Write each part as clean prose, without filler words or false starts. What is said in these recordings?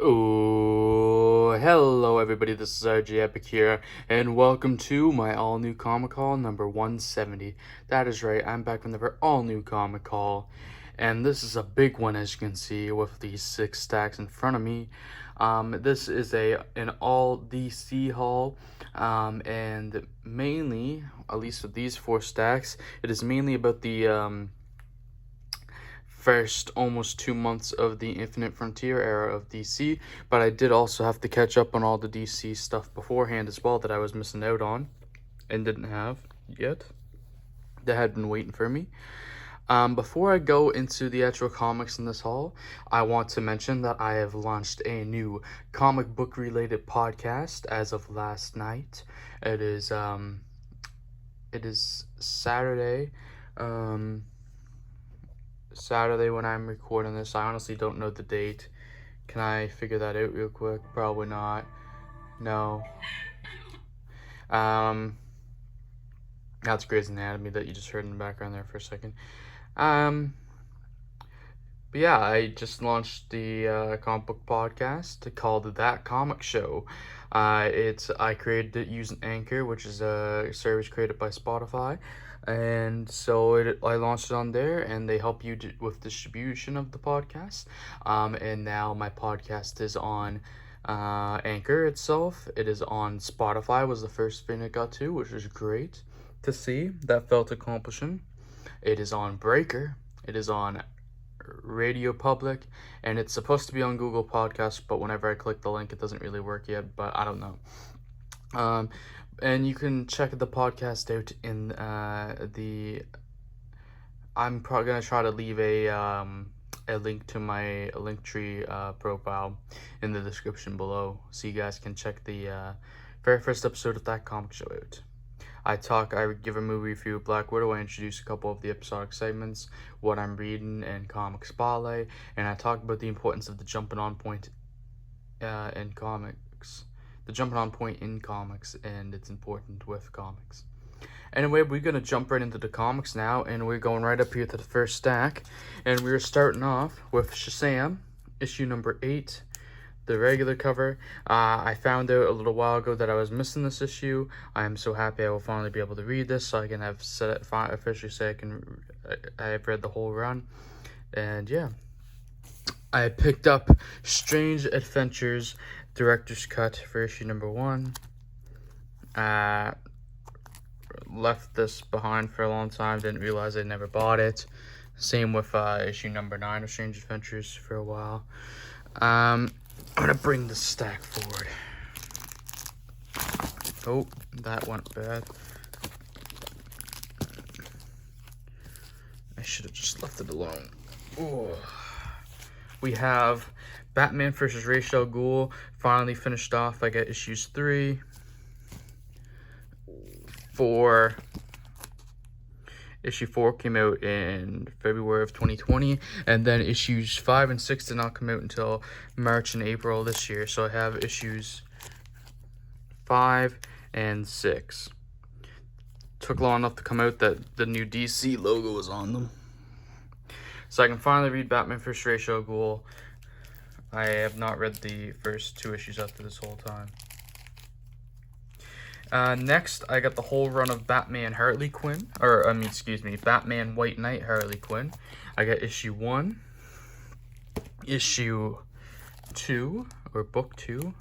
Oh, hello everybody, this is RJ Epic here, and welcome to my all-new comic haul number 170. That is right, I'm back with another all-new comic haul, and this is a big one as you can see with these 6 stacks in front of me. This is an all DC haul, and mainly, at least with these 4 stacks, it is mainly about the first almost 2 months of the Infinite Frontier era of DC, but I did also have to catch up on all the DC stuff beforehand as well that I was missing out on and didn't have yet, that had been waiting for me. Before I go into the actual comics in this haul, I want to mention that I have launched a new comic book related podcast as of last night. It is Saturday. Saturday when I'm recording this. I honestly don't know the date. Can I figure that out real quick? Probably not. No. That's Grey's Anatomy that you just heard in the background there for a second. But yeah, I just launched the comic book podcast called That Comic Show. I created it using Anchor, which is a service created by Spotify, and so I launched it on there, and they help you with distribution of the podcast. And now my podcast is on Anchor itself. It is on Spotify. Was the first thing it got to, which was great to see. That felt accomplishing. It is on Breaker. It is on Radio Public, and it's supposed to be on Google Podcasts, but whenever I click the link, it doesn't really work yet, but I don't know. And you can check the podcast out in I'm probably gonna try to leave a link to my Linktree profile in the description below, so you guys can check the very first episode of That Comic Show out. I give a movie review of Black Widow. I introduce a couple of the episodic segments, what I'm reading, and comic spotlight, and I talk about the importance of the jumping on point in comics. The jumping on point in comics, and it's important with comics. Anyway, we're going to jump right into the comics now, and we're going right up here to the first stack, and we're starting off with Shazam, issue number 8. The regular cover. I found out a little while ago that I was missing this issue. I am so happy I will finally be able to read this, so I can officially say I have read the whole run. And yeah, I picked up Strange Adventures Director's Cut for issue number 1. Left this behind for a long time. Didn't realize I never bought it. Same with issue number 9 of Strange Adventures for a while. I'm gonna bring the stack forward. Oh, that went bad. I should have just left it alone. Oh. We have Batman vs. Ra's al Ghul finally finished off. I got issues 3, 4. Issue 4 came out in February of 2020, and then issues 5 and 6 did not come out until March and April this year. So I have issues 5 and 6. Took long enough to come out that the new DC logo was on them. So I can finally read Batman vs. Ra's al Ghul. I have not read the first 2 issues after this whole time. Next, I got the whole run of Batman Harley Quinn, Batman White Knight Harley Quinn. I got issue 1, issue 2, or book 2,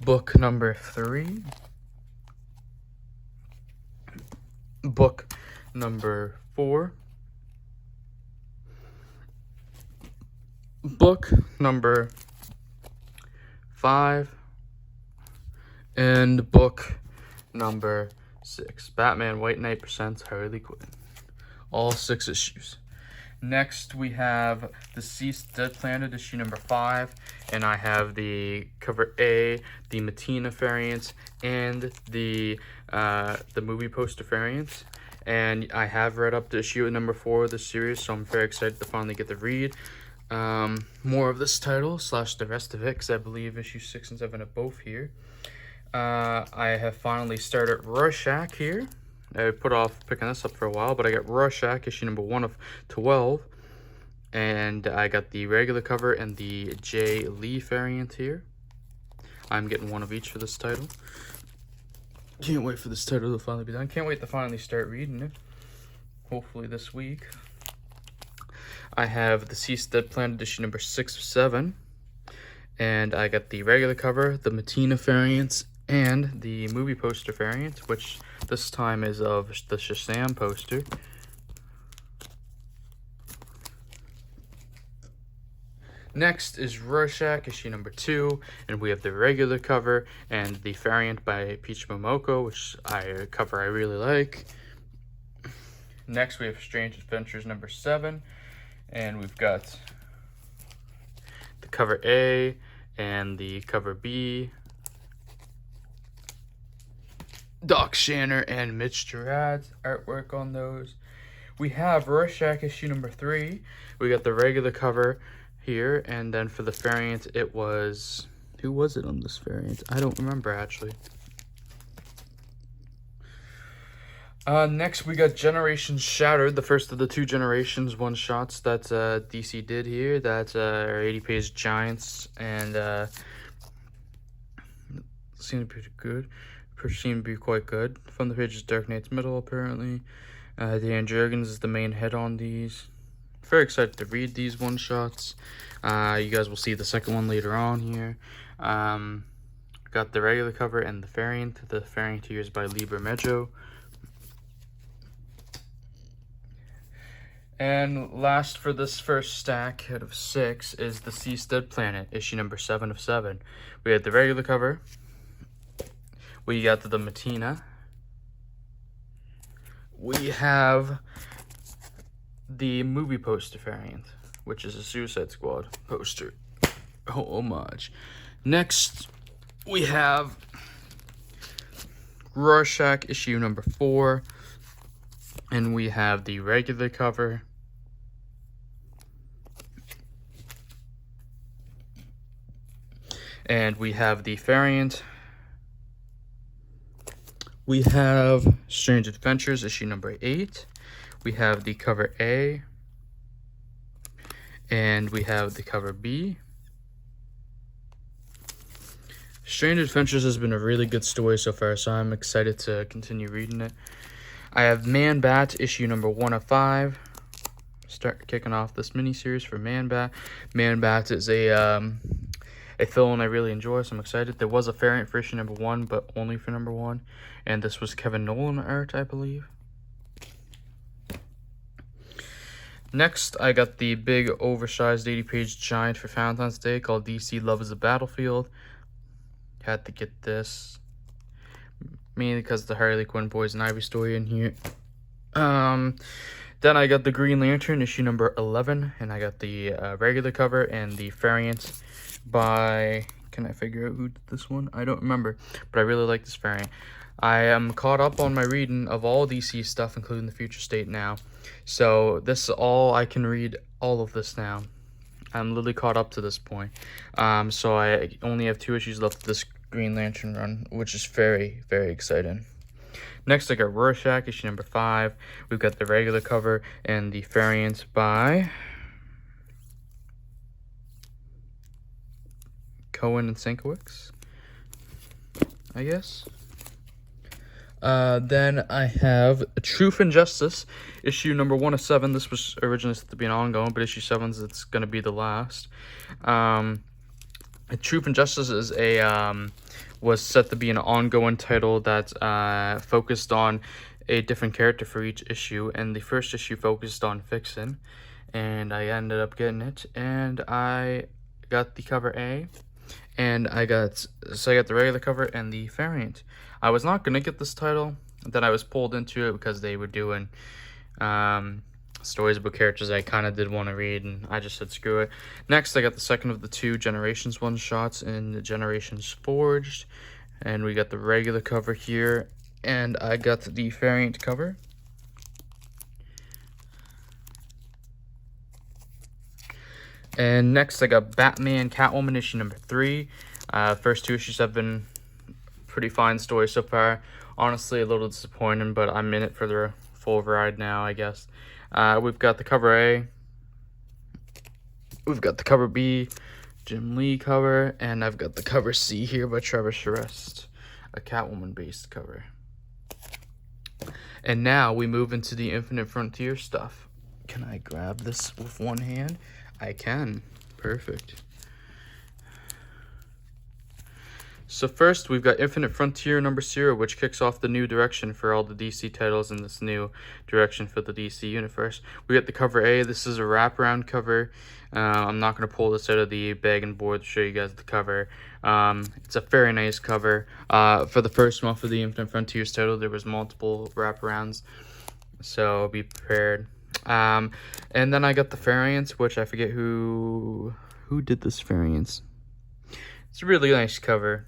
book number 3, book number 4, book number 5, and book number 6. Batman White Knight presents Harley Quinn. All 6 issues. Next, we have Deceased Dead Planet, issue number 5, and I have the cover A, the Matina variant, and the movie poster variant. And I have read up to issue number 4 of the series, so I'm very excited to finally get to read more of this title / the rest of it, because I believe issue 6 and 7 are both here. I have finally started Rorschach here. I put off picking this up for a while, but I got Rorschach, issue number 1 of 12. And I got the regular cover and the Jay Lee variant here. I'm getting one of each for this title. Can't wait for this title to finally be done. Can't wait to finally start reading it. Hopefully this week. I have the Seastead Planet issue number 6 of 7. And I got the regular cover, the Matina variants, and the movie poster variant, which this time is of the Shazam poster. Next is Rorschach, issue number 2, and we have the regular cover and the variant by Peach Momoko, which I really like. Next we have Strange Adventures number 7, and we've got the cover A and the cover B. Doc Shanner and Mitch Gerads artwork on those. We have Rorschach issue number 3. We got the regular cover here, and then for the variant it was, who was it on this variant? I don't remember actually. Next we got Generations Shattered, the first of the 2 Generations one shots that DC did here, that are 80-page giants, and seem to be good. Seem to be quite good. From the pages, Dark Knight's Middle apparently. Dan Jurgens is the main head on these. Very excited to read these one shots. You guys will see the second one later on here. Got the regular cover and the variant. The variant here is by Lee Bermejo. And last for this first stack out of 6 is the Seastead Planet, issue number 7 of 7. We had the regular cover. We got the Matina. We have the movie poster variant, which is a Suicide Squad poster. Homage. Next, we have Rorschach issue number 4. And we have the regular cover. And we have the variant. We have Strange Adventures issue number 8. We have the cover A. And we have the cover B. Strange Adventures has been a really good story so far, so I'm excited to continue reading it. I have Man Bat issue number 1 of 5. Start kicking off this miniseries for Man Bat. Man Bat is a villain I really enjoy, so I'm excited. There was a variant for issue number 1, but only for number 1. And this was Kevin Nolan art, I believe. Next, I got the big, oversized 80-page giant for Valentine's Day called DC Love is a Battlefield. Had to get this, mainly because of the Harley Quinn Poison Ivy story in here. Then I got the Green Lantern issue number 11, and I got the regular cover and the variant by, can I figure out who did this one? I don't remember, but I really like this variant. I am caught up on my reading of all DC stuff, including the Future State now. So this is all, I can read all of this now. I'm literally caught up to this point. So I only have 2 issues left of this Green Lantern run, which is very, very exciting. Next, I got Rorschach issue number 5. We've got the regular cover and the variant by Cohen and Sienkiewicz, I guess. Then I have Truth and Justice issue number 1 of 7. This was originally set to be an ongoing, but issue 7 is it's going to be the last. Truth and Justice is was set to be an ongoing title that focused on a different character for each issue, and the first issue focused on Vixen, and I ended up getting it, and I got the cover A, and I got the regular cover and the variant. I was not gonna get this title, then I was pulled into it because they were doing stories about characters I kind of did want to read, and I just said screw it. Next, I got the second of the 2 Generations one-shots in the Generations Forged, and we got the regular cover here, and I got the variant cover. And next, I got Batman Catwoman issue number 3. First 2 issues have been pretty fine stories so far. Honestly, a little disappointing, but I'm in it for the full ride now, I guess. We've got the cover A, We've got the cover B, Jim Lee cover, and I've got the cover C here by Trevor Charest, a Catwoman-based cover. And now we move into the Infinite Frontier stuff. Can I grab this with one hand? I can. Perfect. So first, we've got Infinite Frontier number 0, which kicks off the new direction for all the DC titles in this new direction for the DC universe. We got the cover A. This is a wraparound cover. I'm not going to pull this out of the bag and board to show you guys the cover. It's a very nice cover. For the first month of the Infinite Frontiers title, there was multiple wraparounds, so be prepared. And then I got the variants, which I forget who did this variants. It's a really nice cover.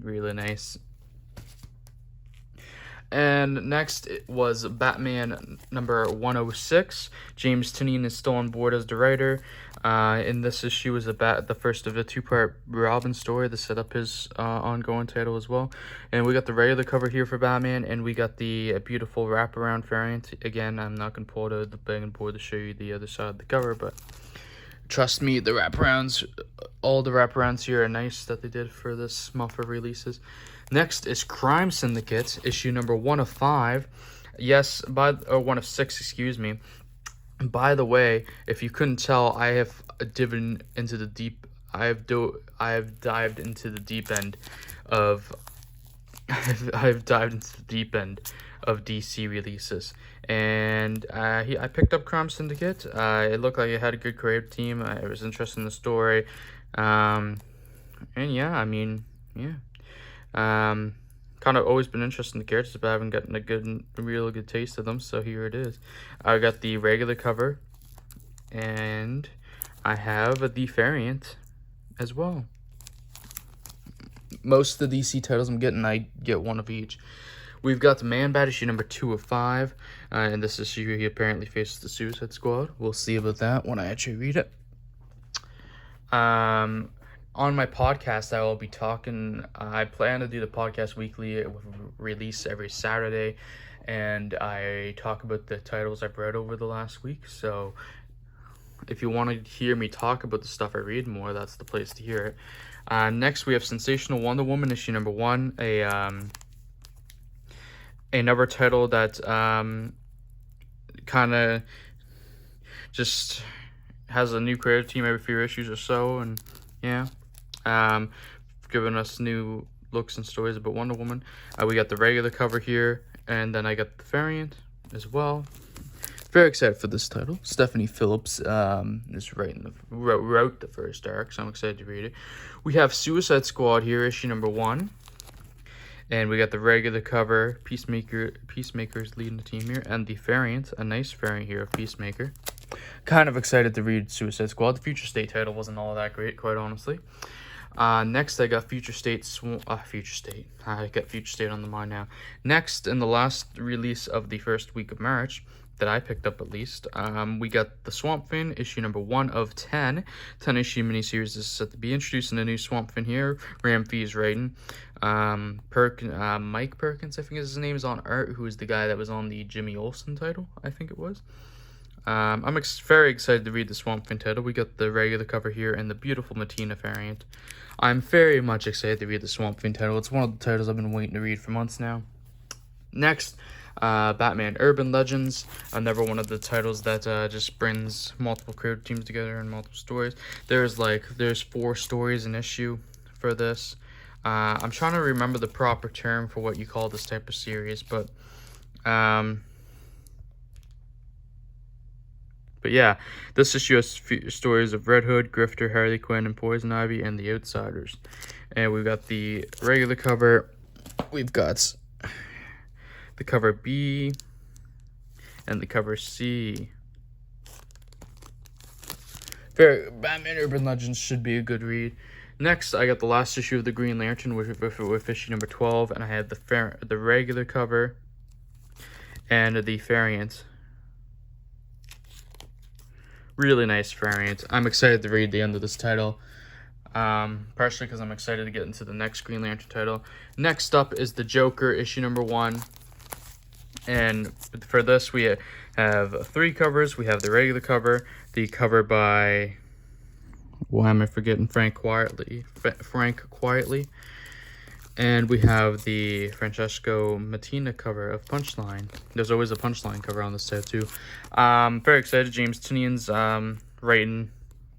Really nice. And next it was Batman number 106. James Tynion is still on board as the writer. In this issue was the first of a 2-part Robin story to set up his ongoing title as well. And we got the regular cover here for Batman, and we got the beautiful wraparound variant. Again, I'm not going to pull it out of the bag and board to show you the other side of the cover, but trust me, the wraparounds, all the wraparounds here are nice that they did for this month of releases. Next is Crime Syndicate, issue number 1 of 5. Yes, 1 of 6, excuse me. By the way, if you couldn't tell, I have dived into the deep. I have dived into the deep end of. I've dived into the deep end of DC releases, and I picked up Crime Syndicate. It looked like it had a good creative team. I was interested in the story, and yeah, I mean, yeah. Kind of always been interested in the characters, but I haven't gotten a real good taste of them, so here it is. I got the regular cover, and I have the variant as well. Most of the DC titles I'm getting, I get one of each. We've got the Man-Bat issue number 2 of 5, and this issue he apparently faces the Suicide Squad. We'll see about that when I actually read it. On my podcast, I will be talking. I plan to do the podcast weekly with release every Saturday, and I talk about the titles I've read over the last week. So if you want to hear me talk about the stuff I read more, that's the place to hear it. Next, we have Sensational Wonder Woman issue number 1, another title that kind of just has a new creative team every few issues or so, and yeah. Giving us new looks and stories about Wonder Woman. We got the regular cover here, and then I got the variant as well. Very excited for this title. Stephanie Phillips is wrote the first arc, so I'm excited to read it. We have Suicide Squad here, issue number 1. And we got the regular cover, Peacemaker's leading the team here, and the variant, a nice variant here of Peacemaker. Kind of excited to read Suicide Squad. The Future State title wasn't all that great, quite honestly. Next, I got Future State. I got Future State on the mind now. Next, in the last release of the first week of March, that I picked up at least, we got the Swamp Thing, issue number 1 of 10. 10-issue miniseries is set to be introducing a new Swamp Thing here. Ram Fee is writing. Mike Perkins, I think his name, is on art, who is the guy that was on the Jimmy Olsen title, I think it was. I'm very excited to read the Swamp Thing title. We got the regular cover here and the beautiful Matina variant. I'm very much excited to read the Swamp Thing title. It's one of the titles I've been waiting to read for months now. Next, Batman Urban Legends, another one of the titles that just brings multiple creative teams together and multiple stories. There's 4 stories an issue for this. I'm trying to remember the proper term for what you call this type of series, but yeah, this issue has stories of Red Hood, Grifter, Harley Quinn, and Poison Ivy, and the Outsiders. And we've got the regular cover. We've got the cover B and the cover C. Batman Urban Legends should be a good read. Next, I got the last issue of the Green Lantern with issue number 12, and I had the regular cover and the variant. Really nice variant. I'm excited to read the end of this title. Partially because I'm excited to get into the next Green Lantern title. Next up is the Joker, issue number 1. And for this, we have 3 covers. We have the regular cover, the cover by, why am I forgetting, Frank Quietly, and we have the Francesco Mattina cover of Punchline. There's always a Punchline cover on this set too. Very excited. James Tinian's writing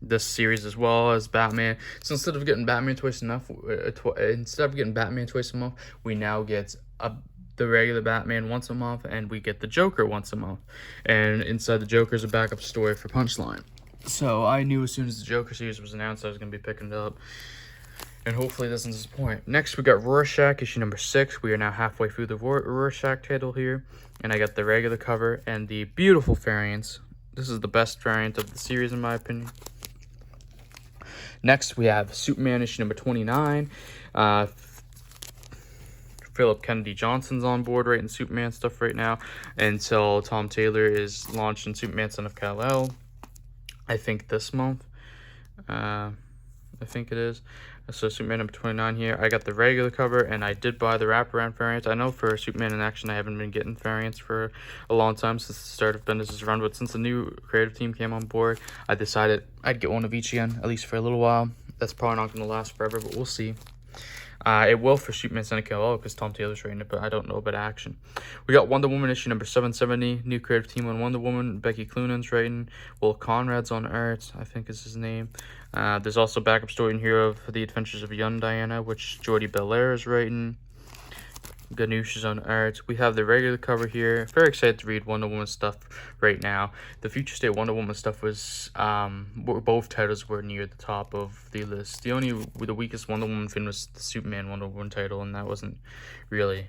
this series as well as Batman. So instead of getting Batman twice a month, we now get the regular Batman once a month, and we get the Joker once a month. And inside the Joker is a backup story for Punchline. So I knew as soon as the Joker series was announced, I was going to be picking it up. And hopefully it doesn't disappoint. Next, we got Rorschach, issue number 6. We are now halfway through the Rorschach title here. And I got the regular cover and the beautiful variants. This is the best variant of the series, in my opinion. Next, we have Superman, issue number 29. Philip Kennedy Johnson's on board writing Superman stuff right now until Tom Taylor is launching Superman Son of Kal-El. I think this month. I think it is. So Superman number 29 here. I got the regular cover, and I did buy the wraparound variant. I know for Superman in Action, I haven't been getting variants for a long time since the start of Bendis' run, but since the new creative team came on board, I decided I'd get one of each again, at least for a little while. That's probably not going to last forever, but we'll see. It will for Superman Son of Kal-El because Tom Taylor's writing it, but I don't know about Action. We got Wonder Woman issue number 770, new creative team on Wonder Woman. Becky Cloonan's writing. Will Conrad's on art, I think is his name. There's also a backup story in here of The Adventures of Young Diana, which Jordi Belair is writing. Ganush is on art. We have the regular cover here. Very excited to read Wonder Woman stuff right now. The Future State Wonder Woman stuff was, both titles were near the top of the list. The weakest Wonder Woman thing was the Superman Wonder Woman title, and that wasn't really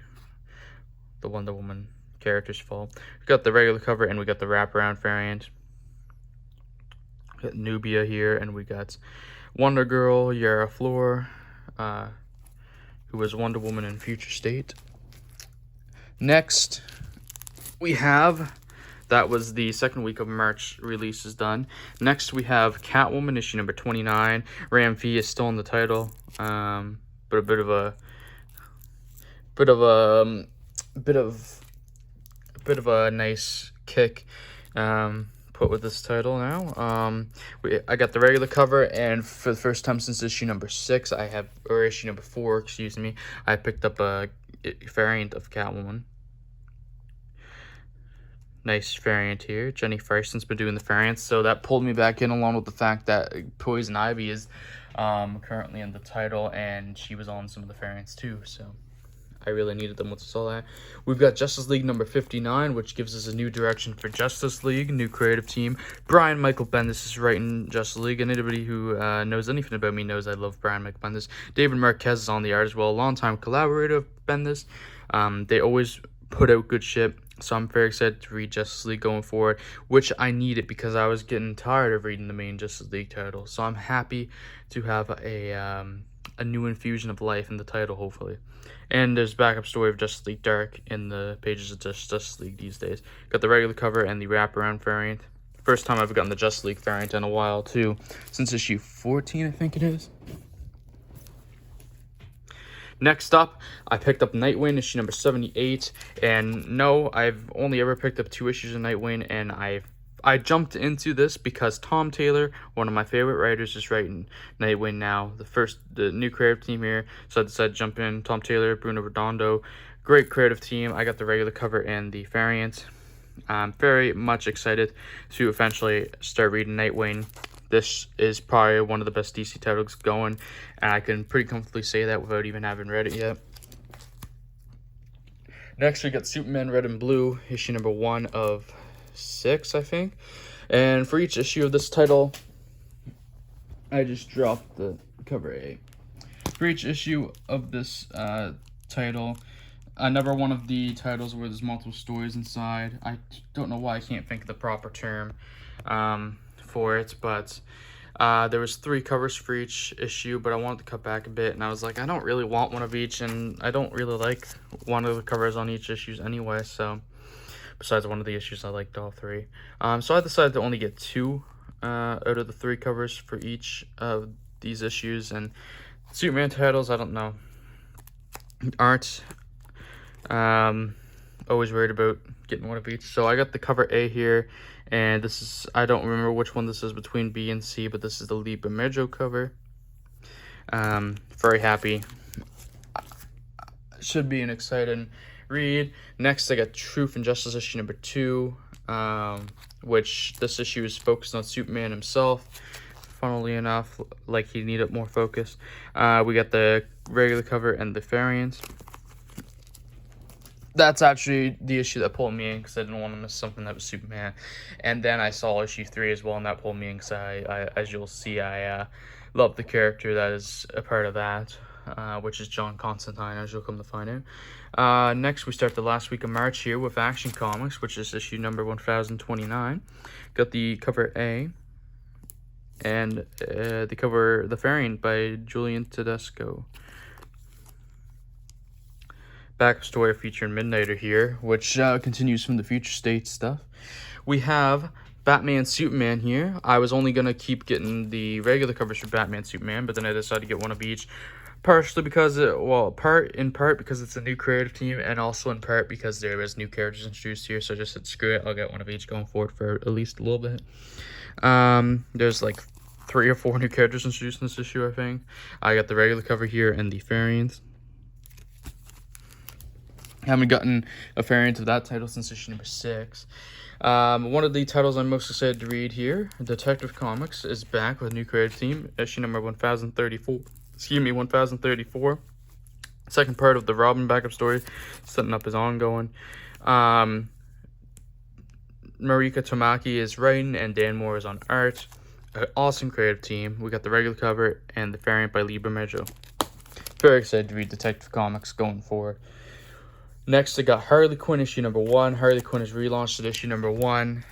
the Wonder Woman character's fault. We got the regular cover, and we got the wraparound variant. We got Nubia here, and we got Wonder Girl, Yara Flor, who was Wonder Woman in Future State. Next, we have, that was the second week of March releases done. Next, we have Catwoman, issue number 29. Ram V is still in the title, but a bit of a nice kick put with this title now. I got the regular cover, and for the first time since issue number 6, issue number 4, excuse me, I picked up a variant of Catwoman. Nice variant here. Jenny Fryson's been doing the variants, so that pulled me back in, along with the fact that Poison Ivy is currently in the title, and she was on some of the variants too, so I really needed them once I saw that. We've got Justice League number 59, which gives us a new direction for Justice League, new creative team. Brian Michael Bendis is writing Justice League, and anybody who knows anything about me knows I love Brian Michael Bendis. David Marquez is on the art as well, a longtime collaborator of Bendis. They always put out good shit, so I'm very excited to read Justice League going forward, which I needed because I was getting tired of reading the main Justice League title. So I'm happy to have a new infusion of life in the title, hopefully. And there's backup story of Justice League Dark in the pages of Justice League these days. Got the regular cover and the wraparound variant. First time I've gotten the Justice League variant in a while, too. Since issue 14, I think it is. Next up, I picked up Nightwing, issue number 78. And no, I've only ever picked up 2 issues of Nightwing, and I jumped into this because Tom Taylor, one of my favorite writers, is writing Nightwing now. The new creative team here, so I decided to jump in. Tom Taylor, Bruno Redondo, great creative team. I got the regular cover and the variant. I'm very much excited to eventually start reading Nightwing. This is probably one of the best DC titles going, and I can pretty comfortably say that without even having read it yet. Next, we got Superman Red and Blue, issue number 1 of 6, I think. And for each issue of this title, I just dropped the cover A. For each issue of this title, another one of the titles where there's multiple stories inside. I don't know why I can't think of the proper term for it, but there was 3 covers for each issue, but I wanted to cut back a bit, and I was like, I don't really want one of each, and I don't really like one of the covers on each issue anyway, so besides one of the issues, I liked all 3. So I decided to only get 2 out of the 3 covers for each of these issues, and Superman titles, I don't know, aren't always worried about getting one of each. So I got the cover A here, and this is, I don't remember which one this is between B and C, but this is the Liber Mejo cover. Very happy. Should be an exciting read. Next, I got Truth and Justice issue number 2, which this issue is focused on Superman himself. Funnily enough, like he needed more focus. We got the regular cover and the variant. That's actually the issue that pulled me in because I didn't want to miss something that was Superman. And then I saw issue 3 as well, and that pulled me in because I as you'll see, I love the character that is a part of that, which is John Constantine, as you'll come to find out. Next, we start the last week of March here with Action Comics, which is issue number 1029. Got the cover A and the variant by Julian Tedesco. Backstory featuring Midnighter here, which continues from the Future State stuff. We have Batman Superman here. I was only going to keep getting the regular covers for Batman Superman, but then I decided to get one of each. Partially because, in part because it's a new creative team, and also in part because there was new characters introduced here, so I just said, screw it, I'll get one of each going forward for at least a little bit. There's like 3 or 4 new characters introduced in this issue, I think. I got the regular cover here and the variant. I haven't gotten a variant of that title since issue number 6. One of the titles I'm most excited to read here, Detective Comics, is back with a new creative team, issue number 1034. 1034. Second part of the Robin backup story, setting up his ongoing. Marika Tamaki is writing, and Dan Moore is on art. An awesome creative team. We got the regular cover and the variant by Liber Mejo. Very excited to read Detective Comics going forward. Next, I got Harley Quinn issue number 1. Harley Quinn is relaunched at issue number 1.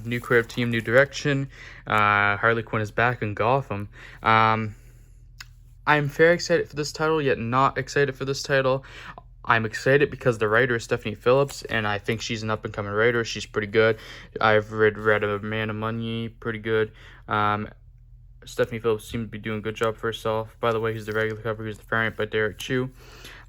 New creative team, new direction. Harley Quinn is back in Gotham. I'm very excited for this title, yet not excited for this title. I'm excited because the writer is Stephanie Phillips, and I think she's an up-and-coming writer. She's pretty good. I've read Amanda Money, pretty good. Stephanie Phillips seems to be doing a good job for herself. By the way, he's the regular cover. He's the variant by Derek Chu.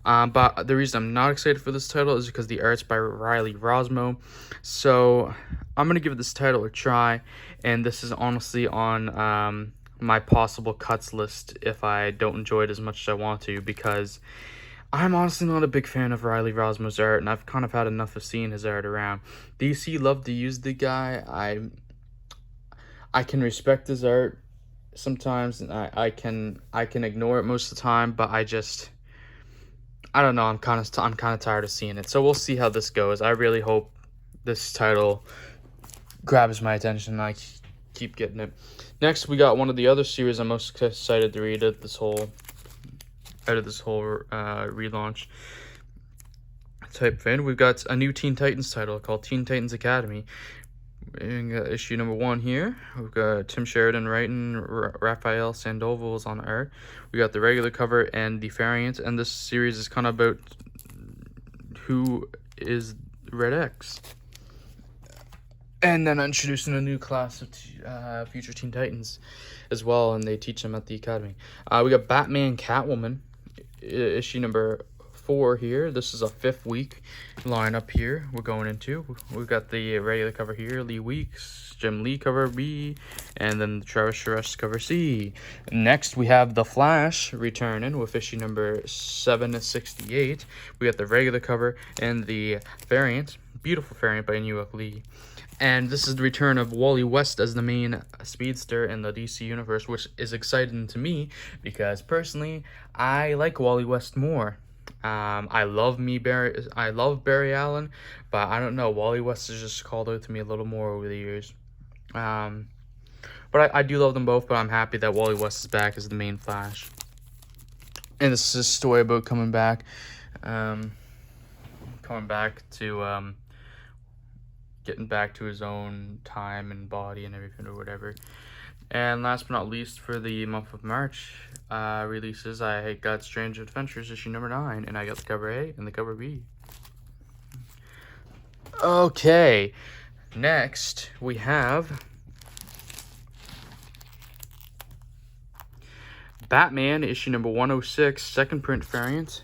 But the reason I'm not excited for this title is because the art's by Riley Rosmo. So I'm going to give this title a try, and this is honestly on my possible cuts list if I don't enjoy it as much as I want to, because I'm honestly not a big fan of Riley Rosmo's art, and I've kind of had enough of seeing his art around. DC love to use the guy. I can respect his art sometimes, and I can ignore it most of the time, but I don't know. I'm kind of tired of seeing it. So we'll see how this goes. I really hope this title grabs my attention and I keep getting it. Next, we got one of the other series I'm most excited to read out of this whole relaunch type thing. We've got a new Teen Titans title called Teen Titans Academy. And issue number 1 here. We've got Tim Sheridan writing, Raphael Sandoval's on art. We got the regular cover and the variant, and this series is kind of about who is Red X. And then introducing a new class of future Teen Titans as well, and they teach them at the academy. We got Batman Catwoman, issue number 4 here. This is a 5th week lineup here we're going into. We've got the regular cover here, Lee Weeks, Jim Lee cover B, and then the Travis Charest cover C. Next, we have The Flash returning with issue number 768. We got the regular cover and the variant, beautiful variant by New York Lee. And this is the return of Wally West as the main speedster in the DC universe, which is exciting to me because personally, I like Wally West more. I love Barry Allen, but I don't know, Wally West has just called out to me a little more over the years. But I do love them both, but I'm happy that Wally West is back as the main Flash. And this is a story about coming back to getting back to his own time and body and everything or whatever. And last but not least, for the month of March releases, I got Strange Adventures issue number 9, and I got the cover A and the cover B. Okay, next we have Batman issue number 106, second print variant.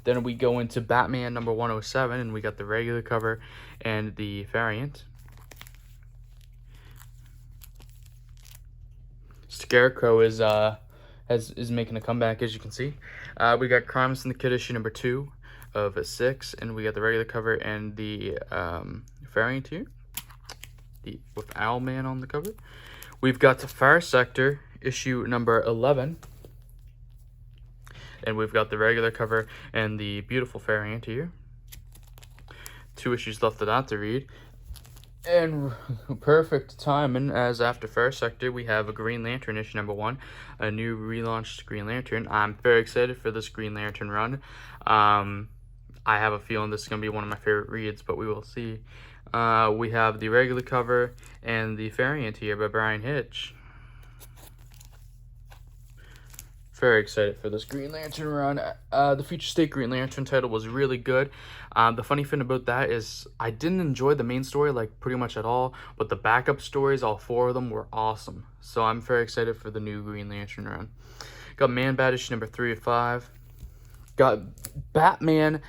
Then we go into Batman number 107, and we got the regular cover and the variant. Scarecrow is making a comeback, as you can see. We got Crime Syndicate issue number 2 of 6, and we got the regular cover and the variant here, with Owlman on the cover. We've got the Fire Sector issue number 11, and we've got the regular cover and the beautiful variant here. 2 issues left of that to read. And perfect timing, as after Fire Sector, we have a Green Lantern issue number 1, a new relaunched Green Lantern. I'm very excited for this Green Lantern run. I have a feeling this is going to be one of my favorite reads, but we will see. We have the regular cover and the variant here by Bryan Hitch. Very excited for this Green Lantern run. The Future State Green Lantern title was really good. The funny thing about that is I didn't enjoy the main story like pretty much at all, but the backup stories, all 4 of them, were awesome. So I'm very excited for the new Green Lantern run. Got Man-Bat issue number 3 of 5. Got Batman.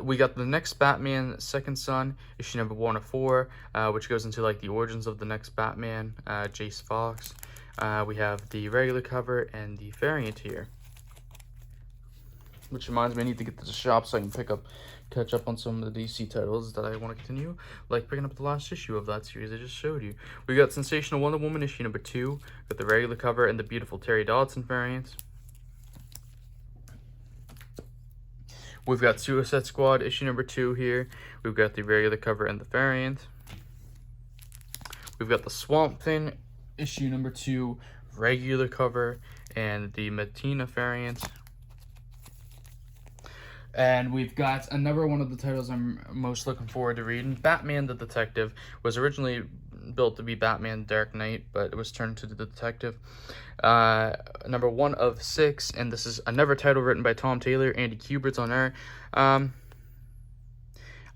We got the next Batman Second Son issue number 1 of 4, which goes into like the origins of the next Batman, Jace Fox. We have the regular cover and the variant here, which reminds me I need to get to the shop so I can catch up on some of the DC titles that I want to continue, like picking up the last issue of that series I just showed you. We got Sensational Wonder Woman issue number 2 with the regular cover and the beautiful Terry Dodson variant. We've got Suicide Squad issue number 2 here. We've got the regular cover and the variant. We've got the Swamp Thing issue number 2, regular cover, and the Matina variant. And we've got another one of the titles I'm most looking forward to reading. Batman the Detective was originally built to be Batman Dark Knight, but it was turned to the Detective. Number 1 of 6, and this is another title written by Tom Taylor. Andy Kubert's on art.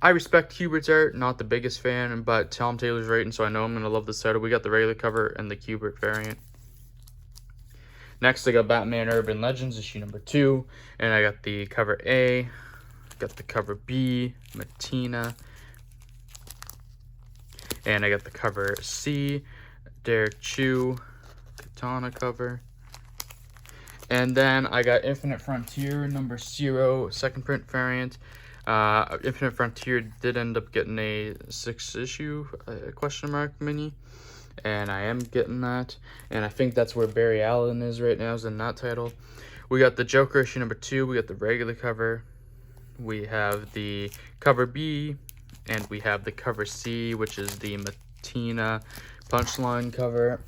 I respect Kubert's art, not the biggest fan, but Tom Taylor's writing, so I know I'm going to love this title. We got the regular cover and the Kubert variant. Next, I got Batman Urban Legends issue number 2, and I got the cover A, got the cover B, Matina, and I got the cover C, Derek Chew, Katana cover. And then I got Infinite Frontier number 0, second print variant. Infinite Frontier did end up getting a 6-issue question mark mini, and I am getting that, and I think that's where Barry Allen is right now, is in that title. We got the Joker issue number 2, we got the regular cover, we have the cover B, and we have the cover C, which is the Matina Punchline cover.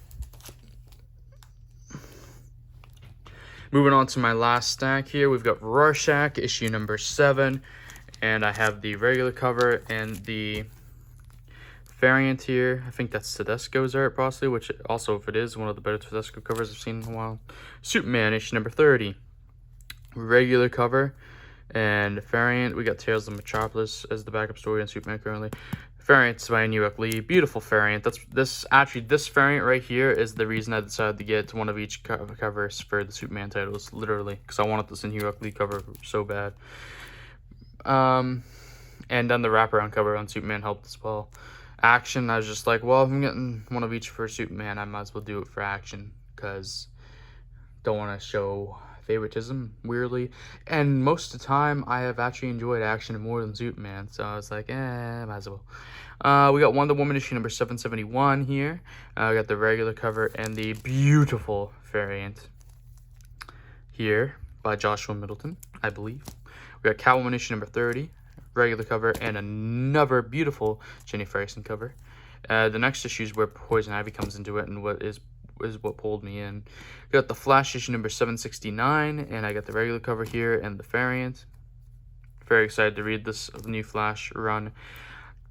Moving on to my last stack here, we've got Rorschach issue number 7, and I have the regular cover and the variant here. I think that's Tedesco's art, possibly, which also, if it is, one of the better Tedesco covers I've seen in a while. Superman issue number 30, regular cover and variant. We got Tales of Metropolis as the backup story on Superman currently. Variants by New Lee, beautiful variant. This variant right here is the reason I decided to get one of each covers for the Superman titles, literally, because I wanted this in New Lee cover so bad. And then the wraparound cover on Superman helped as well. Action, I was just like, well, if I'm getting one of each for Superman, I might as well do it for Action, because don't want to show favoritism, weirdly. And most of the time, I have actually enjoyed Action more than Superman, so I was like, might as well. We got Wonder Woman issue number 771 here. We got the regular cover and the beautiful variant here by Joshua Middleton, I believe. We got Catwoman issue number 30, regular cover, and another beautiful Jenny Ferguson cover. The next issue is where Poison Ivy comes into it, and what is what pulled me in. We got the Flash issue number 769, and I got the regular cover here and the variant. Very excited to read this new Flash run.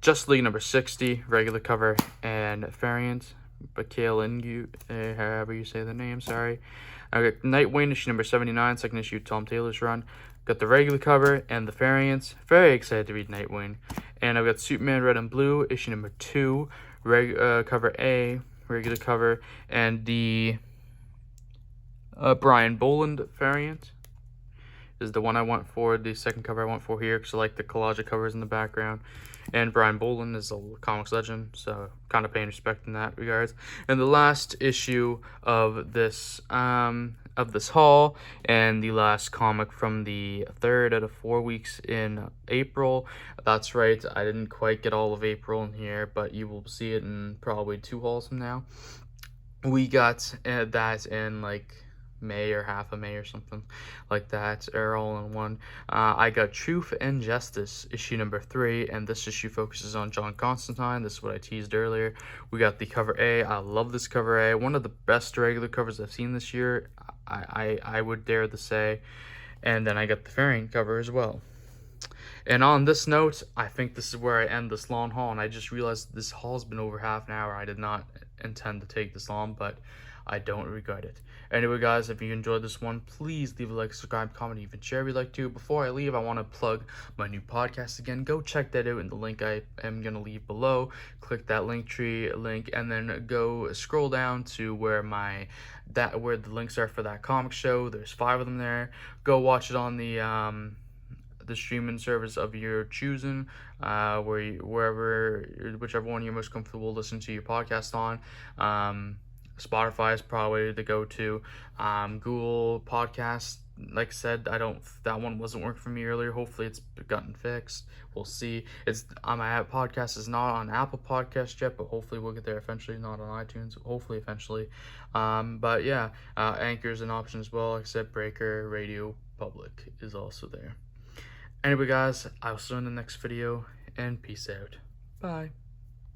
Justice League number 60, regular cover and variant. Bakale Ingu, however you say the name, sorry. I got Nightwing issue number 79, second issue, Tom Taylor's run. Got the regular cover and the variants. Very excited to read Nightwing. And I've got Superman Red and Blue, issue number 2, cover A, regular cover, and the Brian Boland variant. is the one I went for, the second cover I went for here, because I like the collage of covers in the background. And Brian Boland is a comics legend, so kind of paying respect in that regards. And the last issue of this haul, and the last comic from the 3rd out of 4 weeks in April. That's right, I didn't quite get all of April in here, but you will see it in probably 2 hauls from now. We got that in like May or half of May or something like that, or all in one. I got Truth and Justice issue number 3, and this issue focuses on John Constantine. This is what I teased earlier. We got the cover A. I love this cover A, one of the best regular covers I've seen this year, I would dare to say. And then I got the variant cover as well. And on this note, I think this is where I end this long haul, and I just realized this haul's been over half an hour. I did not intend to take this long, but I don't regret it. Anyway, guys, if you enjoyed this one, please leave a like, subscribe, comment, even share if you'd like to. Before I leave, I want to plug my new podcast again. Go check that out in the link I am going to leave below. Click that Linktree link, and then go scroll down to where where the links are for that comic show. There's 5 of them there. Go watch it on the streaming service of your choosing, whichever one you're most comfortable listening to your podcast on. Spotify is probably the go-to. Google Podcasts, like I said, that one wasn't working for me earlier. Hopefully it's gotten fixed. We'll see. My podcast is not on Apple Podcasts yet, but hopefully we'll get there eventually. Not on iTunes, hopefully eventually. But yeah, Anchor's an option as well. Like I said, Breaker, Radio Public is also there. Anyway, guys, I'll see you in the next video, and peace out. Bye.